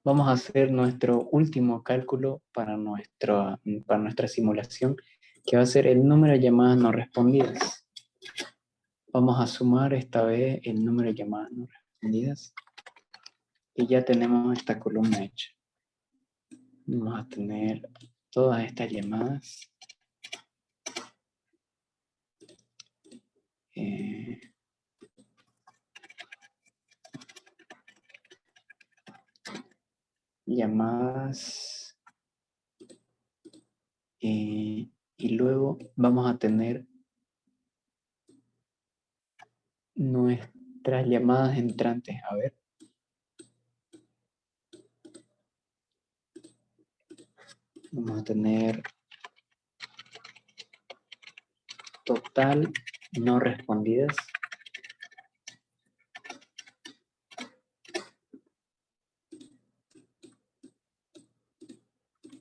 vamos a hacer nuestro último cálculo para nuestra simulación, que va a ser el número de llamadas no respondidas. Vamos a sumar esta vez el número de llamadas no respondidas. Y ya tenemos esta columna hecha. Vamos a tener todas estas llamadas. Llamadas. Y luego vamos a tener nuestras llamadas entrantes. A ver. Vamos a tener total no respondidas.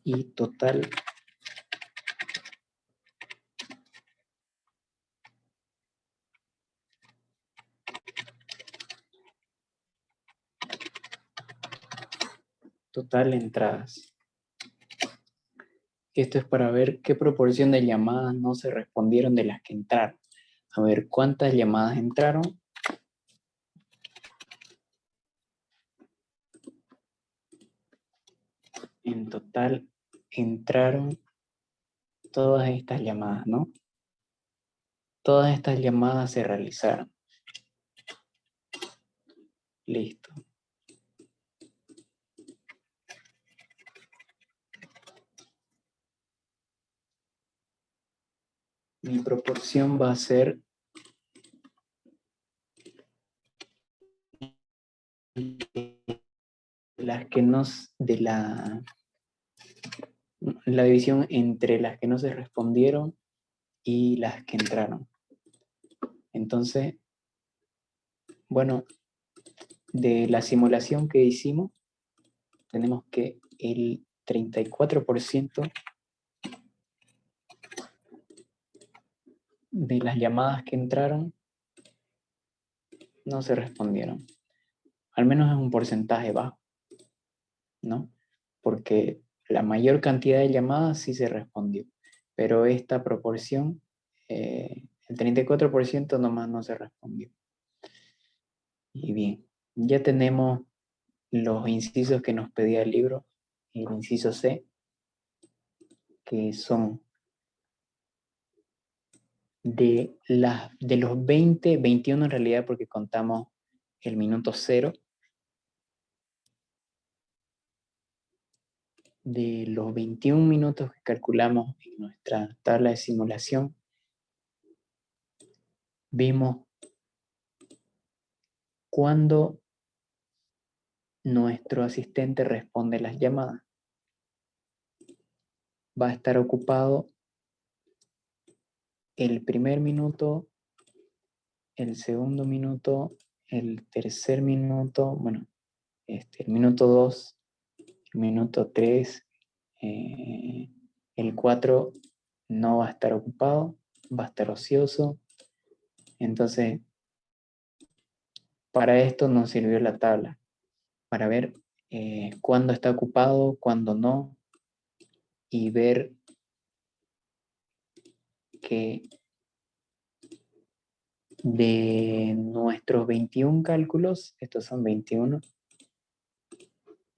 Y total entradas. Esto es para ver qué proporción de llamadas no se respondieron de las que entraron. A ver cuántas llamadas entraron. En total entraron todas estas llamadas, ¿no? Todas estas llamadas se realizaron. Listo. Mi proporción va a ser las que nos de la división entre las que no se respondieron y las que entraron. Entonces, bueno, de la simulación que hicimos, tenemos que el 34% de las llamadas que entraron no se respondieron. Al menos es un porcentaje bajo, ¿no? Porque la mayor cantidad de llamadas sí se respondió, pero esta proporción, el 34% nomás no se respondió. Y bien, ya tenemos los incisos que nos pedía el libro, el inciso C, que son de los 20, 21 en realidad porque contamos el minuto 0, de los 21 minutos que calculamos en nuestra tabla de simulación, vimos cuando nuestro asistente responde las llamadas. Va a estar ocupado el primer minuto, el segundo minuto, el tercer minuto, bueno, el minuto 2, el minuto 3, el 4 no va a estar ocupado, va a estar ocioso. Entonces, para esto nos sirvió la tabla, para ver cuándo está ocupado, cuándo no, y ver que de nuestros 21 cálculos, estos son 21,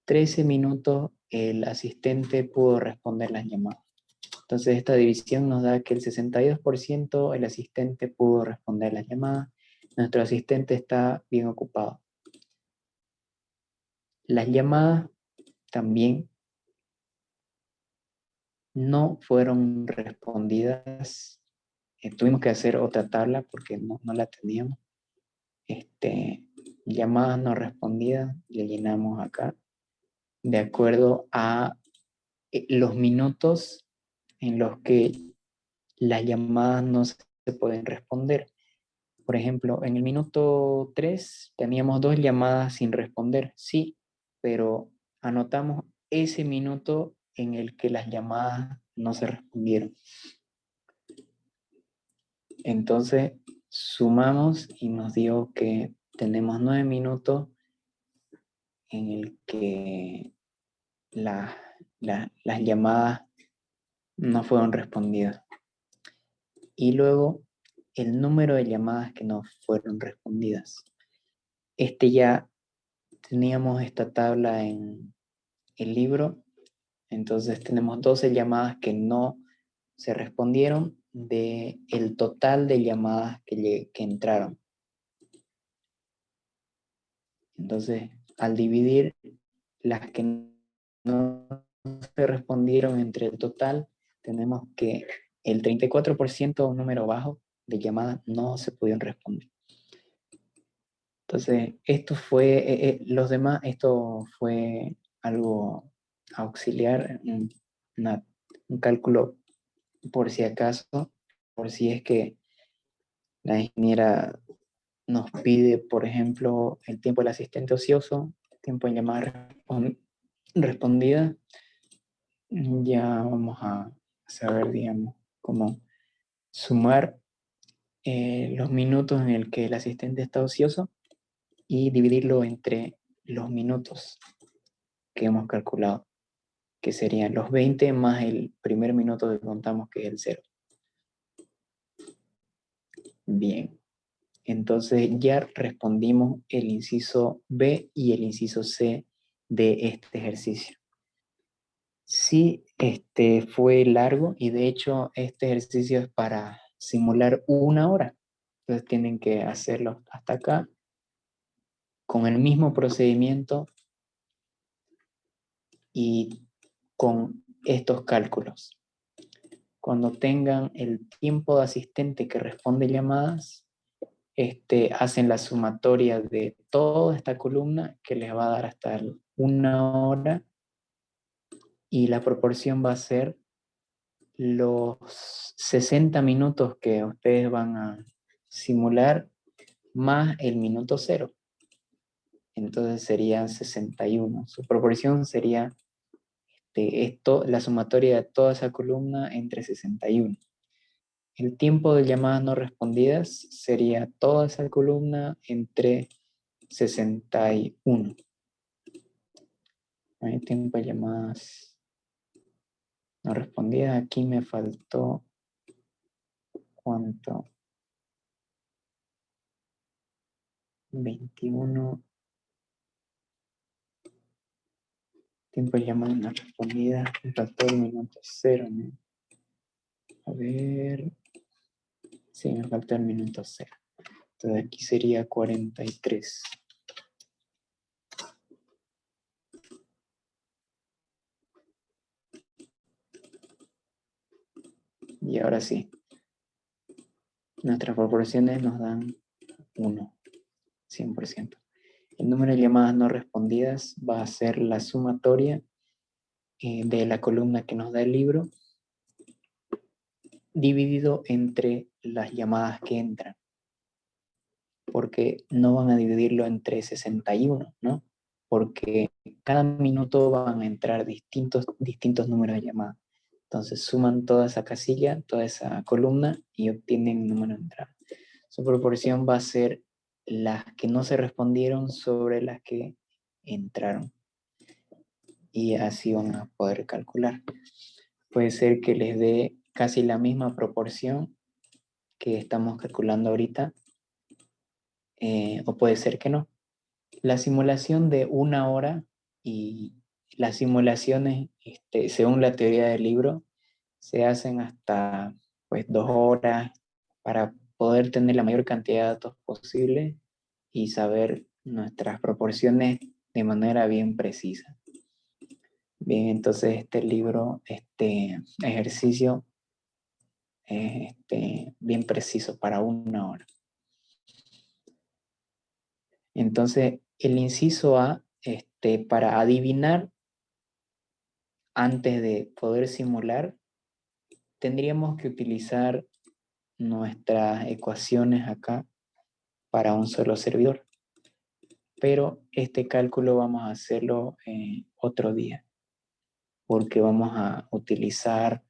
13 minutos el asistente pudo responder las llamadas. Entonces esta división nos da que el 62% el asistente pudo responder las llamadas. Nuestro asistente está bien ocupado. Las llamadas también no fueron respondidas. Tuvimos que hacer otra tabla porque no la teníamos. Llamadas no respondidas, le llenamos acá, de acuerdo a los minutos en los que las llamadas no se pueden responder. Por ejemplo, en el minuto 3 teníamos 2 llamadas sin responder, sí, pero anotamos ese minuto en el que las llamadas no se respondieron. Entonces, sumamos y nos dio que tenemos 9 minutos en el que las llamadas no fueron respondidas. Y luego el número de llamadas que no fueron respondidas. Ya teníamos esta tabla en el libro, entonces tenemos 12 llamadas que no se respondieron de el total de llamadas que entraron. Entonces, al dividir las que no se respondieron entre el total, tenemos que el 34%, un número bajo de llamadas, no se pudieron responder. Entonces, los demás, esto fue algo auxiliar, un cálculo por si acaso, por si es que la ingeniera nos pide, por ejemplo, el tiempo del asistente ocioso, tiempo en llamada respondida, ya vamos a saber, digamos, cómo sumar los minutos en el que el asistente está ocioso y dividirlo entre los minutos que hemos calculado, que serían los 20 más el primer minuto que contamos, que es el 0. Bien, entonces ya respondimos el inciso B y el inciso C de este ejercicio. Sí, fue largo y de hecho este ejercicio es para simular 1 hora. Entonces tienen que hacerlo hasta acá con el mismo procedimiento y con estos cálculos. Cuando tengan el tiempo de asistente que responde llamadas, hacen la sumatoria de toda esta columna que les va a dar hasta 1 hora y la proporción va a ser los 60 minutos que ustedes van a simular más el minuto 0. Entonces sería 61. Su proporción sería la sumatoria de toda esa columna entre 61. El tiempo de llamadas no respondidas sería toda esa columna entre 61. El tiempo de llamadas no respondidas, aquí me faltó, ¿cuánto? 21. Tiempo de llamada no respondida, me faltó el minuto 0, ¿no? A ver, sí, me faltó el minuto 0. Entonces aquí sería 43. Y ahora sí, nuestras proporciones nos dan 1, 100%. El número de llamadas no respondidas va a ser la sumatoria de la columna que nos da el libro dividido entre las llamadas que entran, porque no van a dividirlo entre 61, ¿no? Porque cada minuto van a entrar distintos números de llamadas. Entonces suman toda esa casilla, toda esa columna y obtienen un número de entrada. Su proporción va a ser las que no se respondieron sobre las que entraron. Y así van a poder calcular. Puede ser que les dé casi la misma proporción que estamos calculando ahorita, o puede ser que no. La simulación de 1 hora y las simulaciones, según la teoría del libro, se hacen hasta pues 2 horas para poder tener la mayor cantidad de datos posible y saber nuestras proporciones de manera bien precisa. Bien, entonces este libro, este ejercicio es bien preciso para 1 hora. Entonces, el inciso A, para adivinar antes de poder simular, tendríamos que utilizar nuestras ecuaciones acá para un solo servidor. Pero este cálculo vamos a hacerlo otro día, porque vamos a utilizar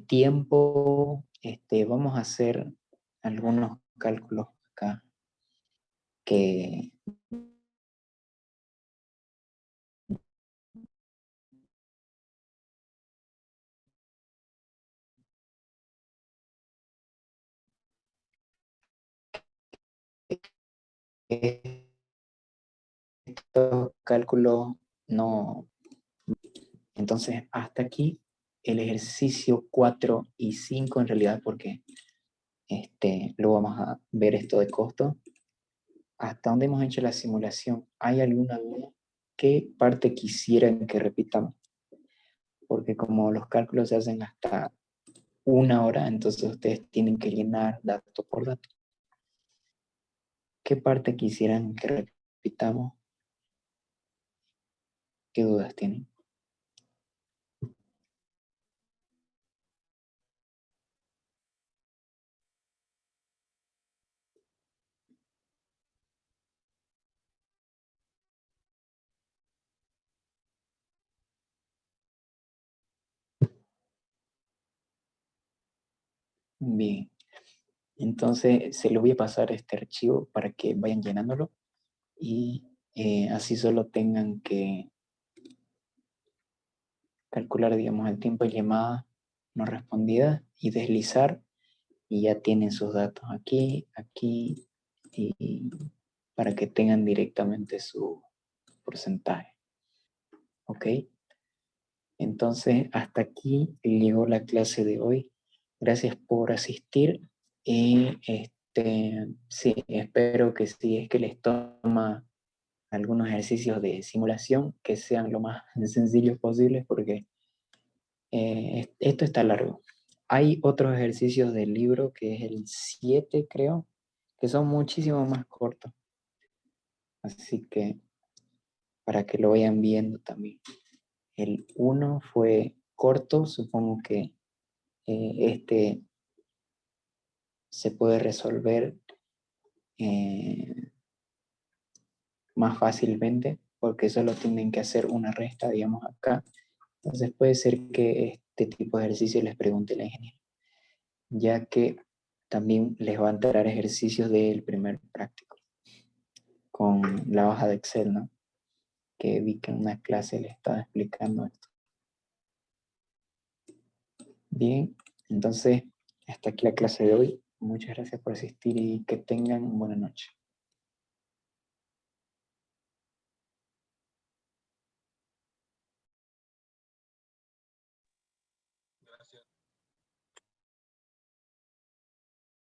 tiempo, vamos a hacer algunos cálculos acá que estos cálculos no. Entonces, hasta aquí el ejercicio 4 y 5 en realidad, porque luego vamos a ver esto de costo. Hasta donde hemos hecho la simulación, ¿hay alguna duda? ¿Qué parte quisieran que repitamos? Porque como los cálculos se hacen hasta 1 hora, entonces ustedes tienen que llenar dato por dato. ¿Qué parte quisieran que repitamos? ¿Qué dudas tienen? Bien, entonces se lo voy a pasar este archivo para que vayan llenándolo y así solo tengan que calcular, digamos, el tiempo de llamada no respondida y deslizar y ya tienen sus datos aquí, aquí y para que tengan directamente su porcentaje. ¿Ok? Entonces, hasta aquí llegó la clase de hoy. Gracias por asistir y sí, espero que si es que les toma algunos ejercicios de simulación que sean lo más sencillos posibles porque esto está largo. Hay otros ejercicios del libro que es el 7 creo, que son muchísimo más cortos. Así que para que lo vayan viendo también. El uno fue corto, supongo que este se puede resolver eh, más fácilmente porque solo tienen que hacer una resta, digamos, acá. Entonces puede ser que este tipo de ejercicio les pregunte la ingeniera, ya que también les va a entrar ejercicios del primer práctico con la hoja de Excel, ¿no? Que vi que en una clase le estaba explicando esto. Bien, entonces hasta aquí la clase de hoy. Muchas gracias por asistir y que tengan buena noche.